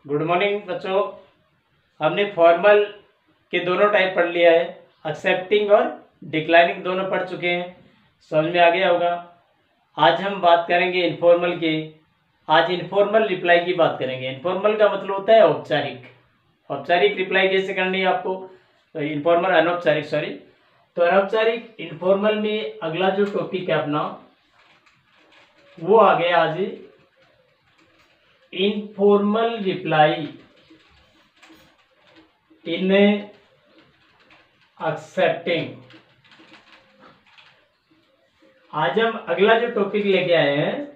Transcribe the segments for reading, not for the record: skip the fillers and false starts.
Good morning बच्चों। हमने formal के दोनों टाइप पढ़ लिया है, एक्सेप्टिंग और डिक्लाइनिंग दोनों पढ़ चुके हैं, समझ में आ गया होगा। आज हम बात करेंगे इनफॉर्मल की। आज इनफॉर्मल रिप्लाई की बात करेंगे। इनफॉर्मल का मतलब होता है औपचारिक। औपचारिक रिप्लाई कैसे करनी है आपको, तो इनफॉर्मल अनौपचारिक सॉरी। तो अनौपचारिक इनफॉर्मल में अगला जो टॉपिक है अपना वो आ गया आज इनफॉर्मल रिप्लाई इन एक्सेप्टिंग। आज हम अगला जो टॉपिक लेके आए हैं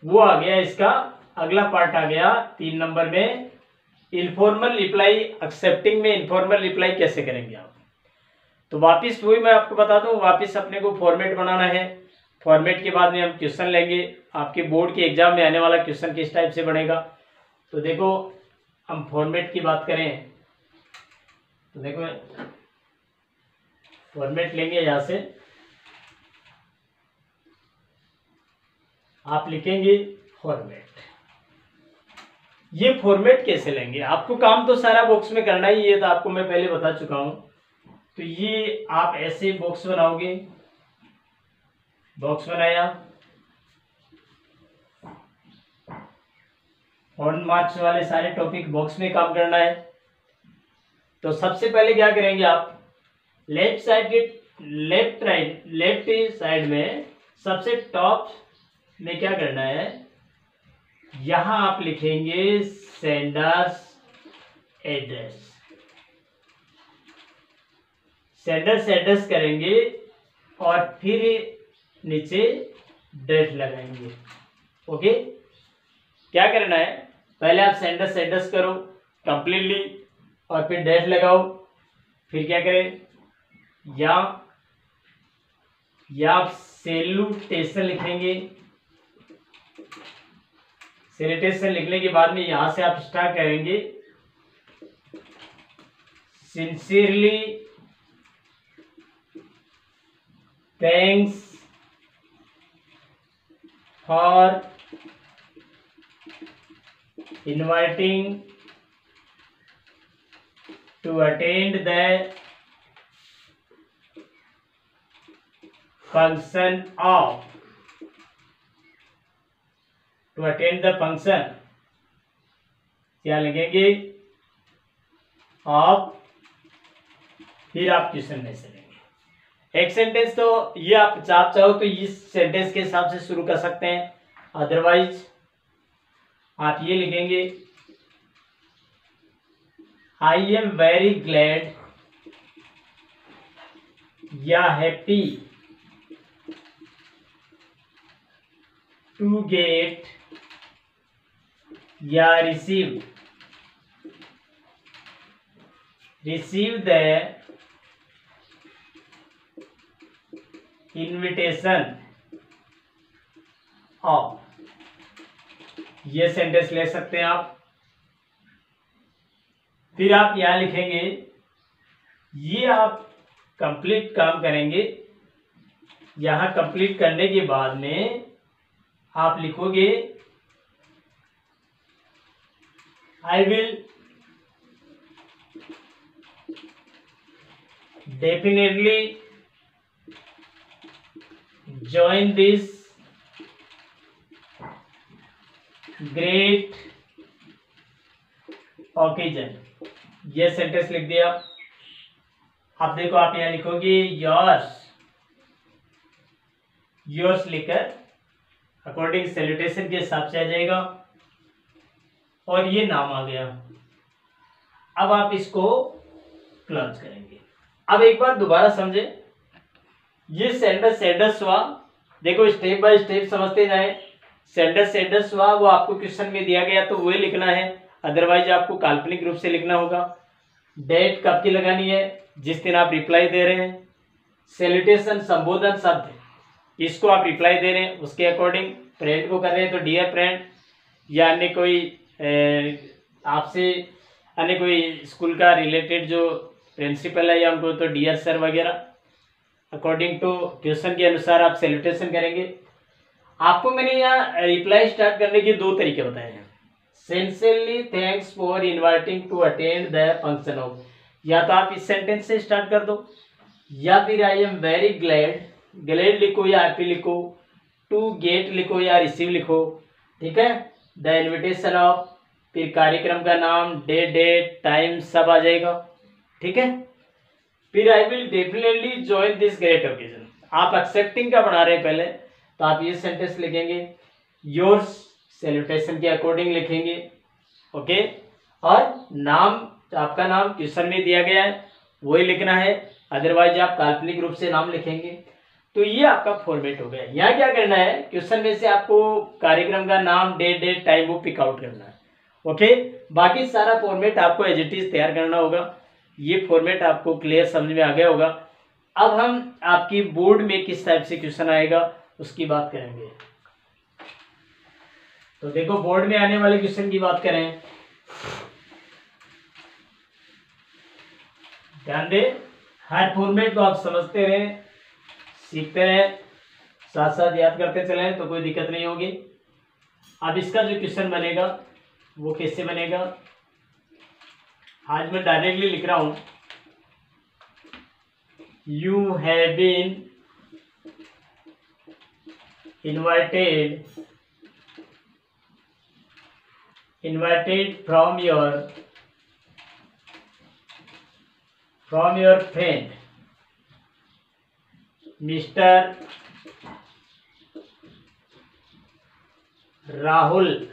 वो आ गया, इसका अगला पार्ट आ गया 3 नंबर में, इनफॉर्मल रिप्लाई एक्सेप्टिंग में इनफॉर्मल रिप्लाई कैसे करेंगे आप। तो वापिस वही मैं आपको बता दूं, वापिस अपने को फॉर्मेट बनाना है। फॉर्मेट के बाद में हम क्वेश्चन लेंगे। आपके बोर्ड के एग्जाम में आने वाला क्वेश्चन किस टाइप से बनेगा। तो देखो हम फॉर्मेट की बात करें तो देखो फॉर्मेट लेंगे, यहां से आप लिखेंगे फॉर्मेट। ये फॉर्मेट कैसे लेंगे, आपको काम तो सारा बॉक्स में करना ही है, तो आपको मैं पहले बता चुका हूं। तो ये आप ऐसे बॉक्स बनाओगे, बॉक्स बनाया, 1 मार्क्स वाले सारे टॉपिक बॉक्स में काम करना है। तो सबसे पहले क्या करेंगे आप, लेफ्ट साइड में सबसे टॉप में क्या करना है, यहां आप लिखेंगे सेंडर्स एड्रेस। सेंडर्स एड्रेस करेंगे और फिर नीचे डेट लगाएंगे। ओके, क्या करना है, पहले आप सेंडर्स एड्रेस करो कंप्लीटली और फिर डेट लगाओ। फिर क्या करें, या आप सैल्यूटेशन लिखेंगे। सैल्यूटेशन लिखने के बाद में यहां से आप स्टार्ट करेंगे, sincerely thanks for inviting to attend the function of क्या लिखेंगे आप, फिर आप क्वेश्चन में से लेंगे एक सेंटेंस। तो ये आप चाहो तो इस सेंटेंस के हिसाब से शुरू कर सकते हैं, अदरवाइज आप ये लिखेंगे, आई एम वेरी ग्लैड या हैप्पी टू गेट या रिसीव द इन्विटेशन ऑफ। ये सेंटेंस ले सकते हैं आप। फिर आप यहां लिखेंगे, ये आप कंप्लीट काम करेंगे। यहां कंप्लीट करने के बाद में आप लिखोगे, I will definitely join this great occasion. ये सेंटेंस लिख दिया। अब देखो आप यहां लिखोगे योर्स लिखकर अकॉर्डिंग सैल्यूटेशन के हिसाब से आ जाएगा और ये नाम आ गया। अब आप इसको क्लोज करेंगे। अब एक बार दोबारा समझे, ये सेंडर्स हुआ, देखो स्टेप बाय स्टेप समझते जाए। सेंडर्स हुआ वो आपको क्वेश्चन में दिया गया तो वही लिखना है, अदरवाइज आपको काल्पनिक रूप से लिखना होगा। डेट कब की लगानी है, जिस दिन आप रिप्लाई दे रहे हैं। सैल्यूटेशन संबोधन शब्द, इसको आप रिप्लाई दे रहे हैं उसके अकॉर्डिंग। फ्रेंड को कर रहे हैं तो डियर फ्रेंड, या अन्य कोई आपसे अन्य कोई स्कूल का रिलेटेड जो प्रिंसिपल है या उनको तो डियर सर वगैरह। अकॉर्डिंग टू क्वेश्चन के अनुसार आप सैल्यूटेशन करेंगे। आपको मैंने यहाँ रिप्लाई स्टार्ट करने के 2 तरीके बताए हैं। Sincerely thanks for inviting to attend the function of, या तो आप इस सेंटेंस से स्टार्ट कर दो, या फिर I am very glad, glad लिखो या हैप्पी लिखो, टू गेट लिखो या रिसीव लिखो, ठीक है। द इन्विटेशन ऑफ, फिर कार्यक्रम का नाम, डेट टाइम सब आ जाएगा, ठीक है। फिर I will definitely join this great occasion, आप एक्सेप्टिंग का बना रहे हैं पहले, तो आप ये सेंटेंस लिखेंगे, योर्स सैल्यूटेशन के अकॉर्डिंग लिखेंगे, ओके। और नाम, आपका नाम क्वेश्चन में दिया गया है वही लिखना है, अदरवाइज आप काल्पनिक रूप से नाम लिखेंगे। तो ये आपका फॉर्मेट हो गया। यहाँ क्या करना है, क्वेश्चन में से आपको कार्यक्रम का नाम, डेट टाइम वो पिक आउट करना है, ओके। बाकी सारा फॉर्मेट आपको एज इट इज तैयार करना होगा। ये फॉर्मेट आपको क्लियर समझ में आ गया होगा। अब हम आपकी बोर्ड में किस टाइप से क्वेश्चन आएगा उसकी बात करेंगे। तो देखो, बोर्ड में आने वाले क्वेश्चन की बात करें, ध्यान दें, हर फॉर्मेट को आप समझते रहे, सीखते रहे, साथ साथ याद करते चले तो कोई दिक्कत नहीं होगी। अब इसका जो क्वेश्चन बनेगा वो कैसे बनेगा, आज मैं डायरेक्टली लिख रहा हूं, you have been invited from your friend mister Rahul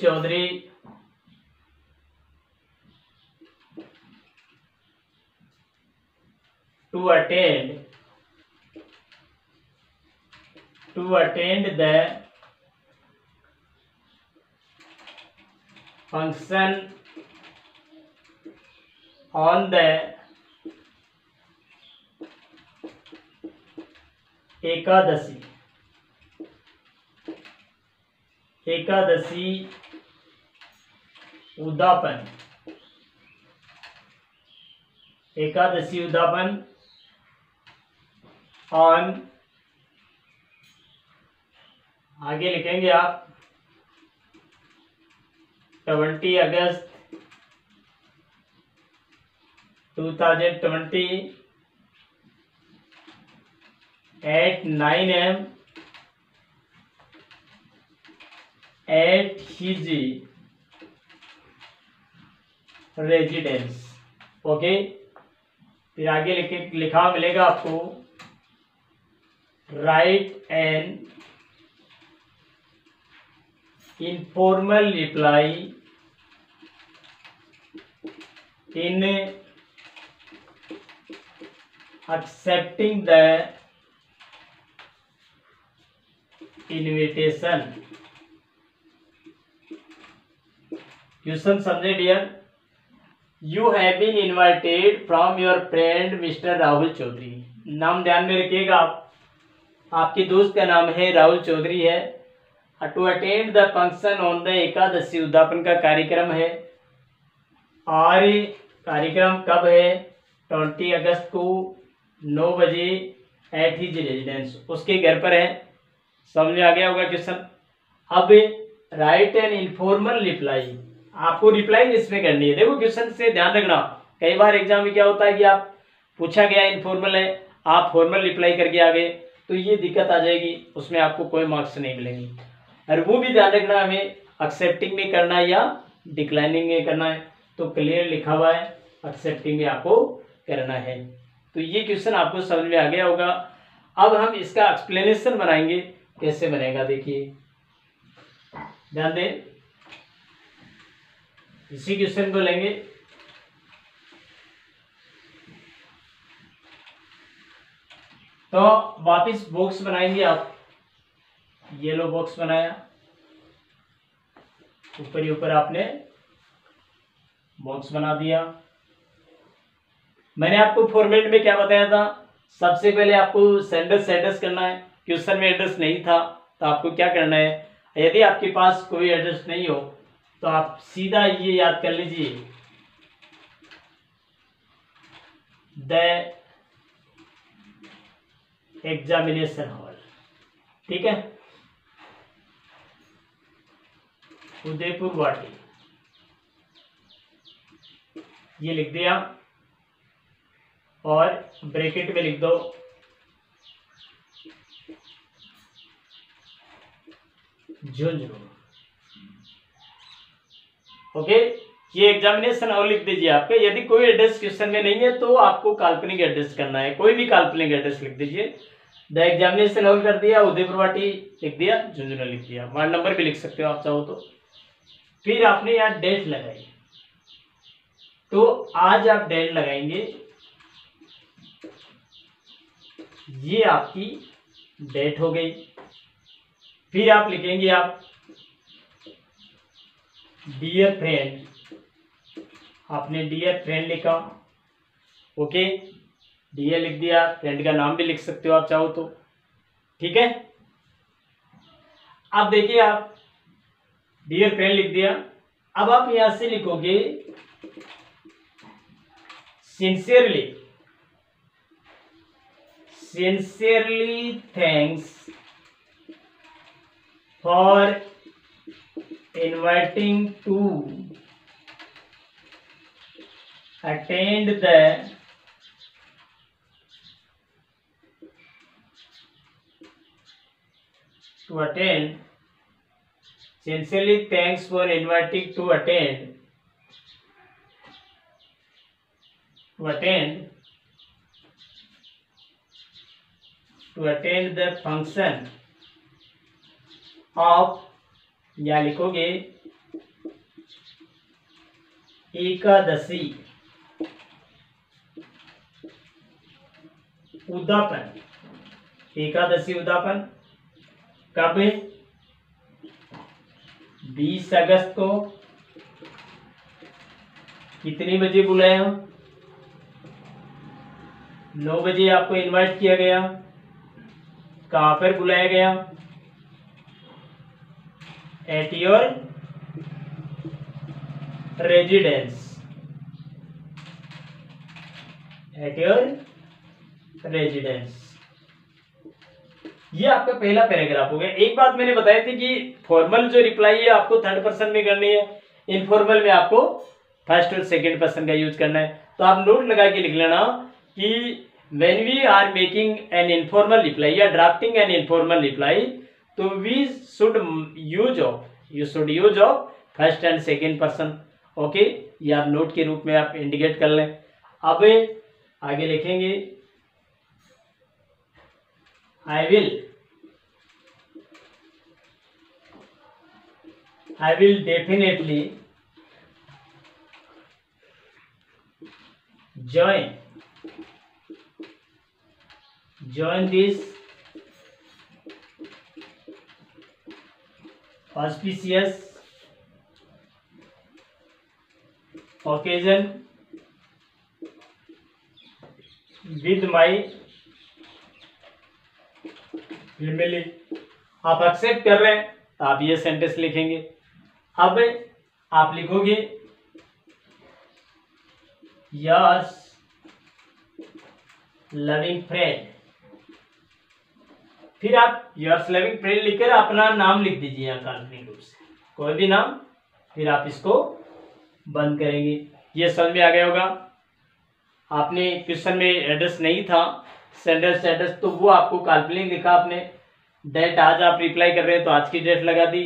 Chaudhary to attend the function on the Ekadashi उद्यापन ऑन, आगे लिखेंगे आप 20 अगस्त 2020 at 9 AM at his residence, okay. फिर आगे लिखा मिलेगा आपको, write an informal reply in accepting the invitation. Question समझे dear, you have been invited from your friend mister Rahul Chaudhary, नाम ध्यान में रखिएगा आप, आपके दोस्त का नाम है राहुल चौधरी है, to attend the function on the Ekadashi, उद्यापन का कार्यक्रम है, और कार्यक्रम कब है, 20 अगस्त को 9 बजे एट हिज रेजिडेंस, उसके घर पर है। समझ में आ गया होगा क्वेश्चन। अब राइट एन इनफॉर्मल रिप्लाई, आपको रिप्लाई इसमें करनी है। देखो क्वेश्चन से ध्यान रखना, कई बार एग्जाम में क्या होता है कि आप पूछा गया इनफॉर्मल है, आप फॉर्मल रिप्लाई करके आ गए, तो ये दिक्कत आ जाएगी, उसमें आपको कोई मार्क्स नहीं मिलेंगे। और वो भी ध्यान रखना, हमें एक्सेप्टिंग में करना है या डिक्लाइनिंग में करना है, तो क्लियर लिखा हुआ है एक्सेप्टिंग में आपको करना है। तो ये क्वेश्चन आपको समझ में आ गया होगा। अब हम इसका एक्सप्लेनेशन बनाएंगे, कैसे बनेगा देखिए, ध्यान दें। इसी क्वेश्चन को लेंगे, तो वापस बॉक्स बनाएंगे आप, येलो बॉक्स बनाया, ऊपर ही ऊपर आपने बॉक्स बना दिया। मैंने आपको फॉर्मेट में क्या बताया था, सबसे पहले आपको एड्रेस करना है। क्वेश्चन में एड्रेस नहीं था तो आपको क्या करना है, यदि आपके पास कोई एड्रेस नहीं हो तो आप सीधा ये याद कर लीजिए, द एग्जामिनेशन हॉल, ठीक है। उदयपुर वाटी, ये लिख दिया और ब्रैकेट में लिख दो झुंझुनू। ओके, ये एग्जामिनेशन और लिख दीजिए आपके। यदि कोई एड्रेस क्वेश्चन में नहीं है तो आपको काल्पनिक एड्रेस करना है, कोई भी काल्पनिक एड्रेस लिख दीजिए। द एग्जामिनेशन और कर दिया, उदयपुर वाटी लिख दिया, झुंझुनू लिख दिया, वार्ड नंबर भी लिख सकते हो आप चाहो तो। फिर आपने यहाँ डेट लगाई, तो आज आप डेट लगाएंगे, ये आपकी डेट हो गई। फिर आप लिखेंगे आप डियर फ्रेंड, आपने डियर फ्रेंड लिखा, ओके, डियर लिख दिया, फ्रेंड का नाम भी लिख सकते हो आप चाहो तो, ठीक है। अब देखिए आप डियर फ्रेंड लिख दिया, अब आप यहां से लिखोगे sincerely, sincerely thanks for inviting to attend the sincerely thanks for inviting to attend the function of, या लिखोगे एकादशी उद्यापन, एकादशी उद्यापन कब? 20 अगस्त को। कितने बजे बुलाया? 9 बजे आपको इनवाइट किया गया। कहां पर बुलाया गया? At your residence, at your residence. ये आपका पहला पैराग्राफ हो गया। एक बात मैंने बताई थी कि फॉर्मल जो रिप्लाई है आपको थर्ड पर्सन में करनी है, इनफॉर्मल में आपको फर्स्ट और सेकंड पर्सन का यूज करना है। तो आप नोट लगा के लिख लेना कि when we are making an informal reply या ड्राफ्टिंग एन इनफॉर्मल रिप्लाई, तो we should use of first and second person. Okay, ये आप नोट के रूप में आप इंडिकेट कर लें। अब आगे लिखेंगे I will definitely join this auspicious occasion with my family। आप एक्सेप्ट कर रहे हैं तो आप ये सेंटेंस लिखेंगे। अब आप लिखोगे यस लविंग फ्रेंड, फिर आप योर्स लविंग फ्रेंड लिखकर अपना नाम लिख दीजिए यहाँ काल्पनिक रूप से, कोई भी नाम, फिर आप इसको बंद करेंगे। ये समझ में आ गया होगा। आपने क्वेश्चन में एड्रेस नहीं था, सेंटेंस एड्रेस, तो वो आपको काल्पनिक लिखा आपने। डेट आज आप रिप्लाई कर रहे हैं तो आज की डेट लगा दी।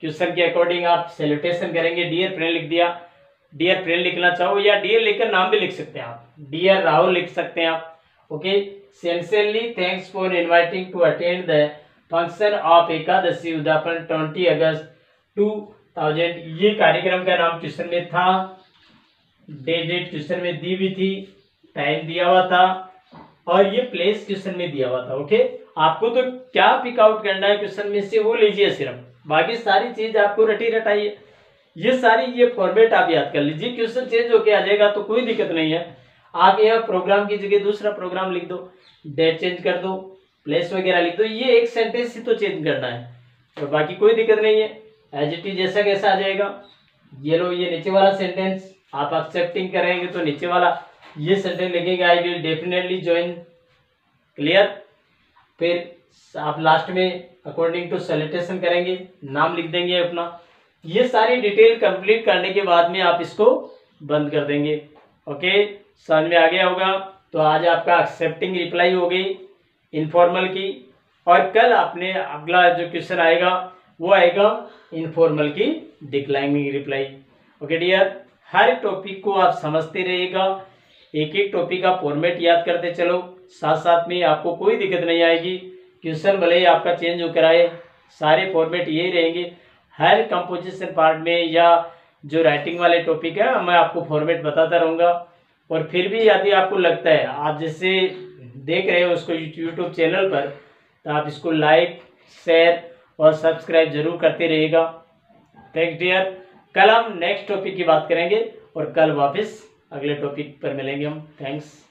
क्वेश्चन के अकॉर्डिंग आप सैल्यूटेशन करेंगे, डियर फ्रेंड लिख दिया। डियर फ्रेंड लिखना चाहो या डियर लिखकर नाम भी लिख सकते हैं आप, डियर राहुल लिख सकते हैं आप। Okay, sincerely thanks for inviting to attend the function of Ekadashi उद्यापन 20 अगस्त 2000। ये कार्यक्रम का नाम क्वेश्चन में था, डेट क्वेश्चन में दी हुई थी, टाइम दिया हुआ था और ये प्लेस क्वेश्चन में दिया हुआ था। ओके, आपको तो क्या पिक आउट करना है क्वेश्चन में से वो लीजिए सिर्फ, बाकी सारी चीज आपको रटी रटाइए। ये सारी ये फॉर्मेट आप याद कर लीजिए। क्वेश्चन चेंज होके आ जाएगा तो कोई दिक्कत नहीं है। आप यहाँ प्रोग्राम की जगह दूसरा प्रोग्राम लिख दो, डेट चेंज कर दो, प्लेस वगैरह लिख दो, ये एक सेंटेंस ही तो चेंज करना है, तो बाकी कोई दिक्कत नहीं है। एज इट इज जैसा कैसा आ जाएगा। ये लो, ये नीचे वाला सेंटेंस आप एक्सेप्टिंग करेंगे तो नीचे वाला ये सेंटेंस लिखेंगे I will definitely join, clear. फिर आप लास्ट में अकॉर्डिंग टू सैल्यूटेशन करेंगे, नाम लिख देंगे अपना, ये सारी डिटेल कंप्लीट करने के बाद में आप इसको बंद कर देंगे। ओके, समझ में आ गया होगा। तो आज आपका एक्सेप्टिंग रिप्लाई हो गई इनफॉर्मल की, और कल आपने अगला जो क्वेश्चन आएगा वो आएगा इनफॉर्मल की डिक्लाइनिंग रिप्लाई। ओके डियर, हर टॉपिक को आप समझते रहिएगा, एक एक टॉपिक का फॉर्मेट याद करते चलो, साथ साथ में आपको कोई दिक्कत नहीं आएगी। क्वेश्चन भले ही आपका चेंज होकर आए, सारे फॉर्मेट यही रहेंगे। हर कंपोजिशन पार्ट में या जो राइटिंग वाले टॉपिक है मैं आपको फॉर्मेट बताता रहूँगा। और फिर भी यदि आपको लगता है, आप जैसे देख रहे हो उसको यूट्यूब चैनल पर, तो आप इसको लाइक, शेयर और सब्सक्राइब जरूर करते रहिएगा। Thanks dear. कल हम नेक्स्ट टॉपिक की बात करेंगे और कल वापस अगले टॉपिक पर मिलेंगे हम। थैंक्स।